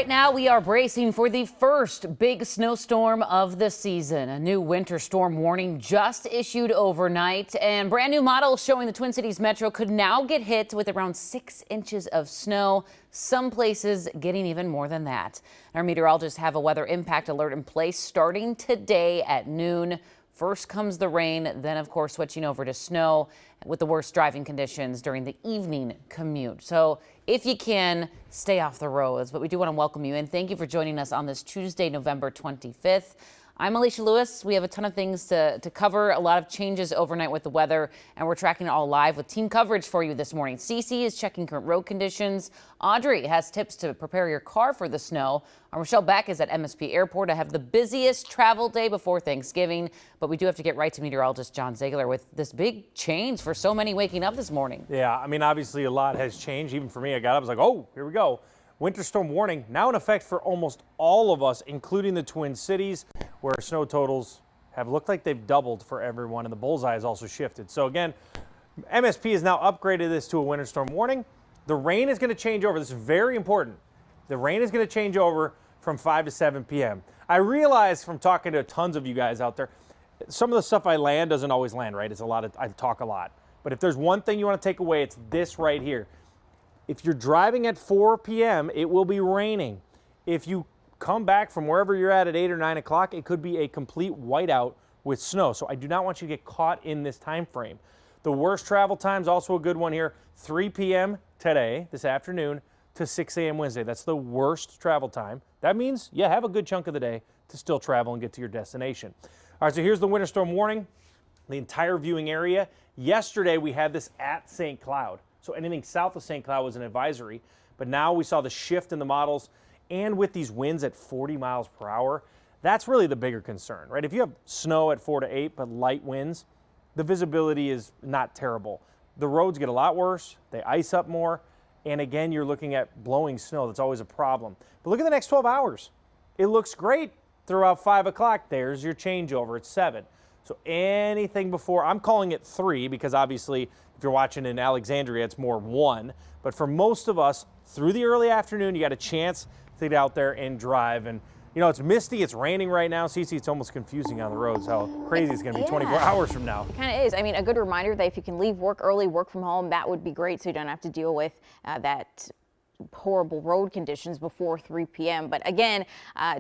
Right now, we are bracing for the first big snowstorm of the season. A new winter storm warning just issued overnight, and brand new models showing the Twin Cities Metro could now get hit with around 6 inches of snow. Some places getting even more than that. Our meteorologists have a weather impact alert in place starting today at noon. First comes the rain, then of course switching over to snow with the worst driving conditions during the evening commute. So if you can, stay off the roads. But we do want to welcome you and thank you for joining us on this Tuesday, November 25th. I'm Alicia Lewis. We have a ton of things to cover, a lot of changes overnight with the weather, and we're tracking it all live with team coverage for you this morning. Cece is checking current road conditions. Audrey has tips to prepare your car for the snow. Rochelle Beck is at MSP Airport to have the busiest travel day before Thanksgiving, but we do have to get right to meteorologist John Ziegler with this big change for so many waking up this morning. Yeah, I mean, obviously a lot has changed. Even for me, I got up, I was like, oh, here we go. Winter storm warning now in effect for almost all of us, including the Twin Cities, where snow totals have looked like they've doubled for everyone, and the bullseye has also shifted. So again, MSP has now upgraded this to a winter storm warning. The rain is going to change over. This is very important. The rain is going to change over from 5 to 7 p.m. I realize from talking to tons of you guys out there, some of the stuff I land doesn't always land, right? It's a lot of, I talk a lot. But if there's one thing you want to take away, it's this right here. If you're driving at 4 p.m., it will be raining. If you come back from wherever you're at 8 or 9 o'clock, it could be a complete whiteout with snow. So I do not want you to get caught in this time frame. The worst travel times, also a good one here, 3 p.m. today, this afternoon, to 6 a.m. Wednesday. That's the worst travel time. That means you have a good chunk of the day to still travel and get to your destination. All right, so here's the winter storm warning. The entire viewing area. Yesterday, we had this at St. Cloud. So anything south of St. Cloud was an advisory, but now we saw the shift in the models, and with these winds at 40 miles per hour, that's really the bigger concern, right? If you have snow at 4 to 8, but light winds, the visibility is not terrible. The roads get a lot worse, they ice up more, and again, you're looking at blowing snow. That's always a problem. But look at the next 12 hours. It looks great throughout 5 o'clock. There's your changeover at 7. So anything before, I'm calling it 3 because obviously if you're watching in Alexandria, it's more 1. But for most of us, through the early afternoon, you got a chance to get out there and drive. And, you know, it's misty, it's raining right now. Cece, it's almost confusing on the roads how crazy it's going to be 24 hours from now. It kind of is. I mean, a good reminder that if you can leave work early, work from home, that would be great so you don't have to deal with that horrible road conditions before 3 p.m. But again,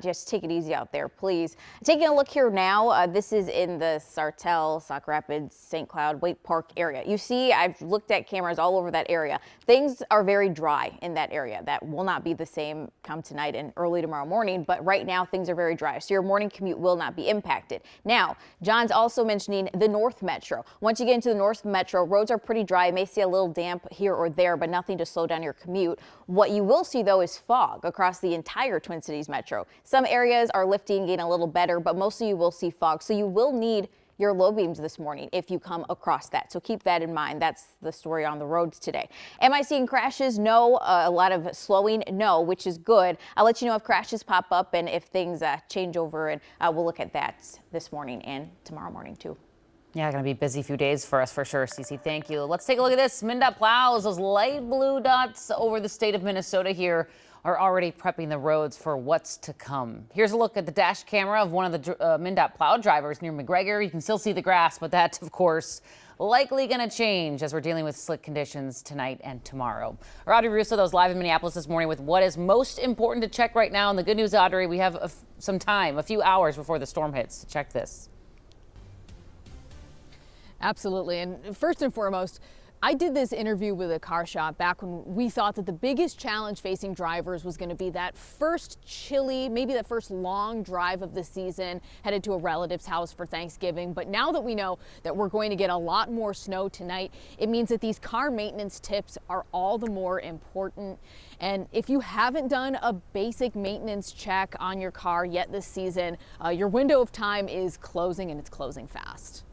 just take it easy out there, please. Taking a look here now, this is in the Sartell, Sauk Rapids, St. Cloud, Waite Park area. You see, I've looked at cameras all over that area. Things are very dry in that area. That will not be the same come tonight and early tomorrow morning, but right now things are very dry, so your morning commute will not be impacted. Now, John's also mentioning the North Metro. Once you get into the North Metro, roads are pretty dry. You may see a little damp here or there, but nothing to slow down your commute. What you will see, though, is fog across the entire Twin Cities Metro. Some areas are lifting, getting a little better, but mostly you will see fog. So you will need your low beams this morning if you come across that. So keep that in mind. That's the story on the roads today. Am I seeing crashes? No. A lot of slowing? No, which is good. I'll let you know if crashes pop up and if things change over, and we'll look at that this morning and tomorrow morning, too. Yeah, going to be a busy few days for us for sure, Cece. Thank you. Let's take a look at this. MnDOT plows, those light blue dots over the state of Minnesota here are already prepping the roads for what's to come. Here's a look at the dash camera of one of the MnDOT plow drivers near McGregor. You can still see the grass, but that's, of course, likely going to change as we're dealing with slick conditions tonight and tomorrow. Audrey Russo, those live in Minneapolis this morning with what is most important to check right now. And the good news, Audrey, we have some time, a few hours before the storm hits to check this. Absolutely. And first and foremost, I did this interview with a car shop back when we thought that the biggest challenge facing drivers was going to be that first chilly, maybe that first long drive of the season, headed to a relative's house for Thanksgiving. But now that we know that we're going to get a lot more snow tonight, it means that these car maintenance tips are all the more important. And if you haven't done a basic maintenance check on your car yet this season, your window of time is closing, and it's closing fast.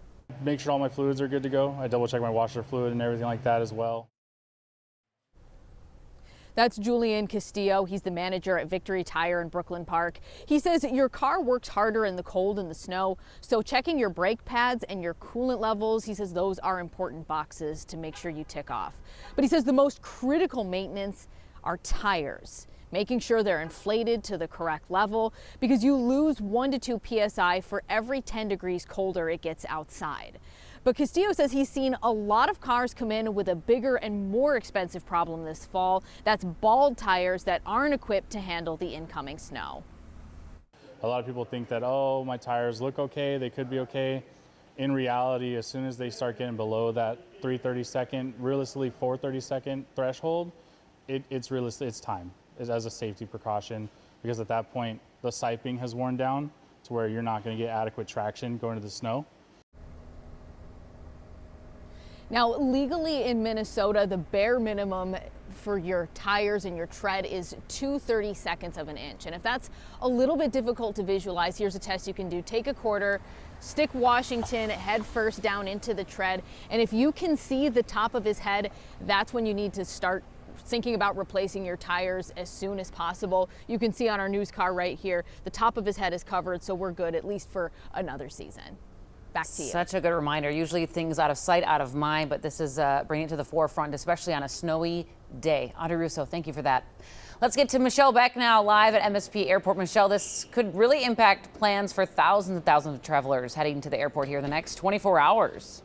Make sure all my fluids are good to go. I double check my washer fluid and everything like that as well. That's Julian Castillo. He's the manager at Victory Tire in Brooklyn Park. He says your car works harder in the cold and the snow, so checking your brake pads and your coolant levels, he says those are important boxes to make sure you tick off. But he says the most critical maintenance are tires. making sure they're inflated to the correct level, because you lose 1 to 2 psi for every 10 degrees colder it gets outside. But Castillo says he's seen a lot of cars come in with a bigger and more expensive problem this fall. That's bald tires that aren't equipped to handle the incoming snow. A lot of people think that, oh, my tires look okay, they could be okay. In reality, as soon as they start getting below that 3/32nd, realistically 4/32nd threshold, it's realistic. It's time as a safety precaution, because at that point the siping has worn down to where you're not going to get adequate traction going to the snow. Now, legally in Minnesota, the bare minimum for your tires and your tread is 2/32 of an inch. And if that's a little bit difficult to visualize, here's a test you can do. Take a quarter, stick Washington head first down into the tread. And if you can see the top of his head, that's when you need to start thinking about replacing your tires as soon as possible. You can see on our news car right here, the top of his head is covered, so we're good at least for another season. Back to you. Such a good reminder. Usually things out of sight, out of mind, but this is bringing it to the forefront, especially on a snowy day. Audrey Russo, thank you for that. Let's get to Michelle Beck now, live at MSP Airport. Michelle, this could really impact plans for thousands and thousands of travelers heading to the airport here in the next 24 hours.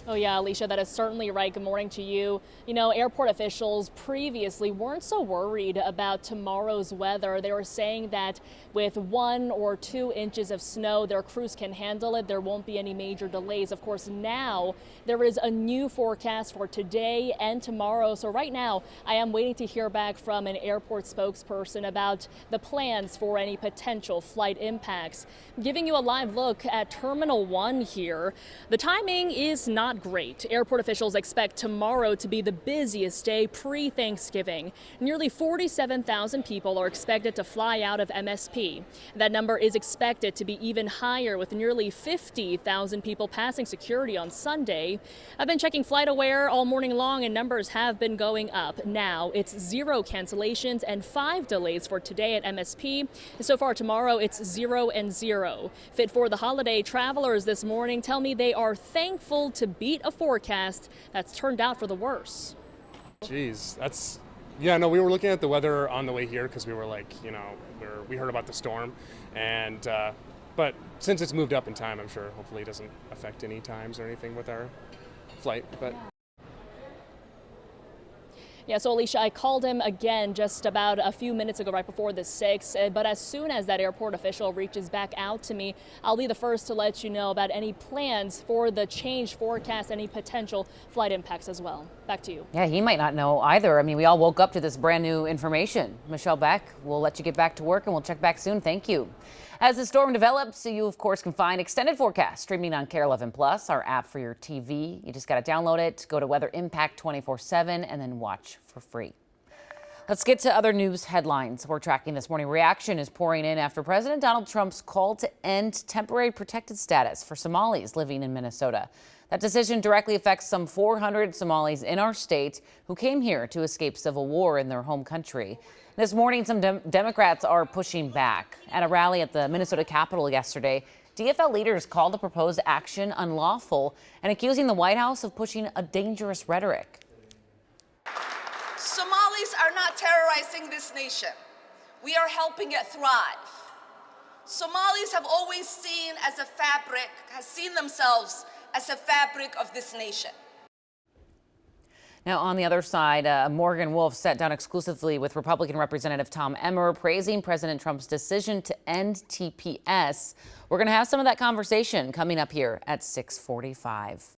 Oh yeah, Alicia, that is certainly right. Good morning to you. You know, airport officials previously weren't so worried about tomorrow's weather. They were saying that with 1 or 2 inches of snow, their crews can handle it. There won't be any major delays. Of course, now there is a new forecast for today and tomorrow. So right now, I am waiting to hear back from an airport spokesperson about the plans for any potential flight impacts. Giving you a live look at Terminal 1 here. The timing is not great. Airport officials expect tomorrow to be the busiest day pre-Thanksgiving. Nearly 47,000 people are expected to fly out of MSP. That number is expected to be even higher, with nearly 50,000 people passing security on Sunday. I've been checking FlightAware all morning long, and numbers have been going up. Now it's 0 cancellations and 5 delays for today at MSP. So far tomorrow, it's 0 and 0. Fit for the holiday, travelers this morning tell me they are thankful to beat a forecast that's turned out for the worse. Geez, yeah, no, we were looking at the weather on the way here because we were like, you know, we heard about the storm, and but since it's moved up in time, I'm sure hopefully it doesn't affect any times or anything with our flight, but. Yeah, so Alicia, I called him again just about a few minutes ago, right before the 6, but as soon as that airport official reaches back out to me, I'll be the first to let you know about any plans for the changed forecast, any potential flight impacts as well. Back to you. Yeah, he might not know either. I mean, we all woke up to this brand new information. Michelle Beck, we'll let you get back to work and we'll check back soon. Thank you. As the storm develops, you of course can find extended forecast streaming on KARE 11 Plus, our app for your TV. You just got to download it, go to Weather Impact 24/7, and then watch for free. Let's get to other news headlines we're tracking this morning. Reaction is pouring in after President Donald Trump's call to end temporary protected status for Somalis living in Minnesota. That decision directly affects some 400 Somalis in our state who came here to escape civil war in their home country. This morning, some Democrats are pushing back. At a rally at the Minnesota Capitol yesterday, DFL leaders called the proposed action unlawful and accusing the White House of pushing a dangerous rhetoric. Somalis are not terrorizing this nation. We are helping it thrive. Somalis have always seen themselves as a fabric of this nation. Now, on the other side, Morgan Wolf sat down exclusively with Republican Representative Tom Emmer, praising President Trump's decision to end TPS. We're going to have some of that conversation coming up here at 6:45.